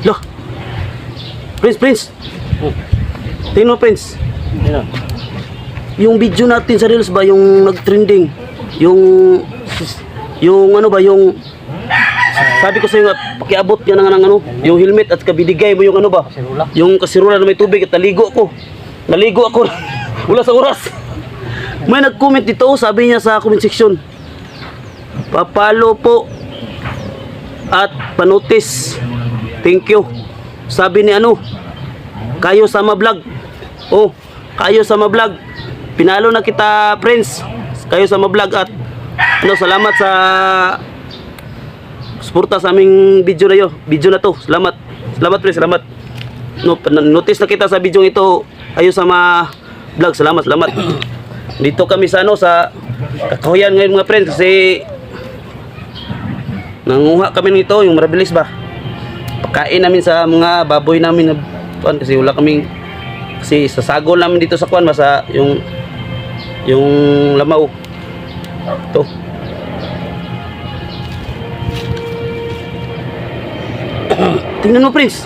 Loh. Prince. Tingnan mo, Prince. Ano? Yung video natin sa Reels ba, yung nag-trending. Yung ano ba, yung sabi ko sa iyo, pakiabot ka ng ano, yung helmet at kabinigay mo yung ano ba? Kasirula. Yung kasirula na may tubig at naligo ako. Wala sa oras. May nag-comment dito, sabi niya sa comment section. Papalo po at panotis. Thank you. Sabi ni ano, Kayo Sama Vlog. Oh, Kayo Sama Vlog. Pinalo na kita, Prince. Kayo Sama Vlog at ano, salamat sa suporta sa aming video na to. Salamat. Salamat, Prince. Salamat. No, notice na kita sa video ito. Kayo Sama Vlog. Salamat. Dito kami sa ano, sa Kakahuyan ngayon mga friends kasi nanguha kami nito, yung marabilis ba. Pagkain namin sa mga baboy namin na kasi wala kaming, kasi sasagol namin dito sa kuan sa yung lamaw. To. Tingnan mo, Prince.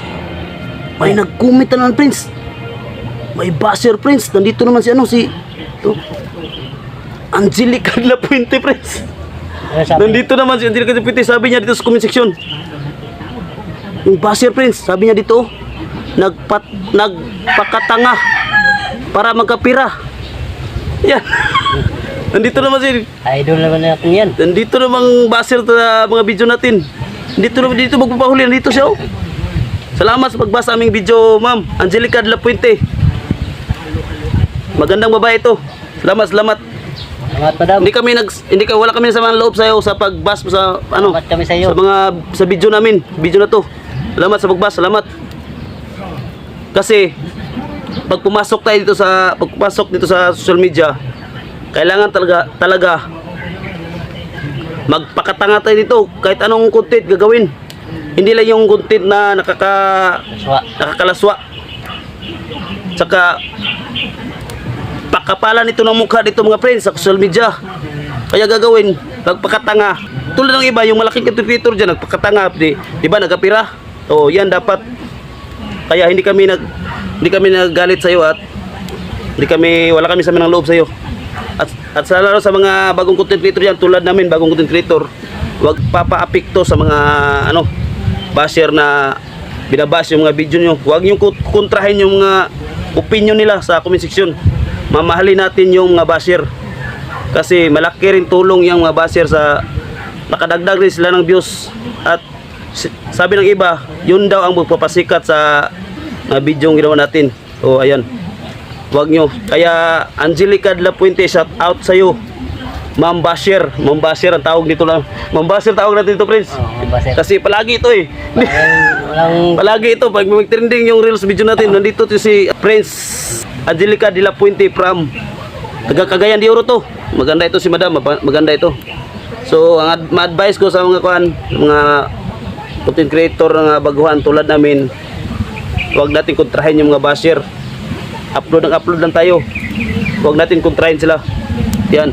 May nag-comment na naman, Prince. May basher, Prince. Nandito naman si ano, si Angelica de la Puente, Prince. Nandito naman si Angelica de la Puente. Sabi niya dito sa comment section, yung basher, Prince, sabi niya dito, nagpakatanga para magkapira. Yan. Nandito naman si idol naman natin yan. Nandito namang basher sa mga video natin. Dito magpapahuli. Nandito siya, oh. Salamat sa pagbasa aming video, Ma'am Angelica de la Puente. Magandang babae ito. Salamat. Salamat, madam. Wala kami sa mga loob sa iyo sa pagbas sa ano. Salamat kami sa iyo. Sa video namin, video na to. Salamat sa pagbas, salamat. Kasi pagpasok dito sa social media, kailangan talaga magpakatanga tayo dito kahit anong content gagawin. Hindi lang yung content na nakakalaswa. Saka pakapalan ito ng mukha dito mga friends sa social media. Kaya gagawin, magpakatanga. Tulad ng iba, yung malaking creator dyan, nagpakatanga, di ba, nagkapira. O yan dapat. Kaya hindi kami naggalit sa iyo at wala kami sa ng loob sa iyo. At sa lalo sa mga bagong content creator yan, tulad namin, bagong content creator, huwag papaapekto sa mga basher na binabash yung mga video nyo. Huwag nyo kontrahin yung mga opinion nila sa comment section. Mamahalin natin yung mga basher kasi malaki rin tulong yung mga basher sa nakadagdag rin sila ng views. At sabi ng iba, yun daw ang magpapasikat sa video yung ginawa natin. O ayan, huwag nyo. Kaya Angelica de la Puente, shout out sa iyo, Ma'am Basher. Ma'am Basher ang tawag dito lang. Ma'am Basher tawag natin ito, Prince. Kasi palagi ito eh. Palagi ito pag mag-trending yung reels video natin. Nandito to si Prince Angelica de la Puente from Cagayan de Oro to. Maganda ito si Madam, maganda ito. So ang ma-advise ko sa mga content creator na baguhan tulad namin, huwag natin kontrahin yung mga basher. Upload lang tayo. Huwag natin kontrahin sila. Yan.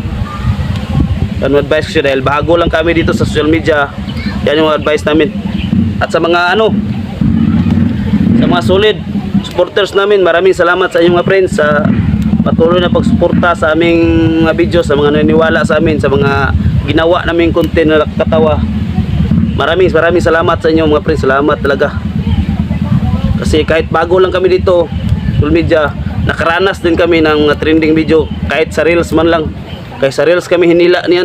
Yan yung advice ko siya dahil bago lang kami dito sa social media. Yan yung advice namin. At sa mga sa mga solid supporters namin, maraming salamat sa inyong mga friends sa patuloy na pagsuporta sa aming mga video, sa mga naniniwala sa amin, sa mga ginawa naming content na nakakatawa. Maraming salamat sa inyo mga friends. Salamat talaga. Kasi kahit bago lang kami dito social media, nakaranas din kami ng mga trending video kahit sa reels man lang. Kahit sa reels kami hinila ni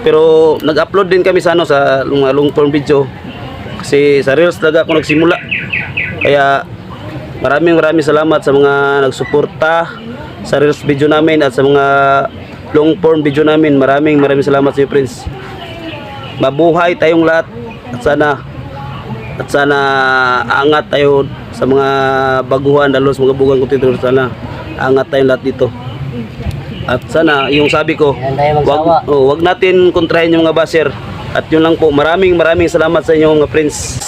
pero nag-upload din kami sa sa long form video kasi sa reels talaga ako nagsimula. Kaya maraming salamat sa mga nagsuporta sa reels video namin at sa mga long form video namin. Maraming salamat sa iyo, Prince. Mabuhay tayong lahat at sana aangat tayo sa mga baguhan, lalo sa mga bugang content. Sana aangat tayong lahat dito. At sana yung sabi ko, wag natin kontrahin yung mga basher. At yun lang po, maraming salamat sa inyo mga friends.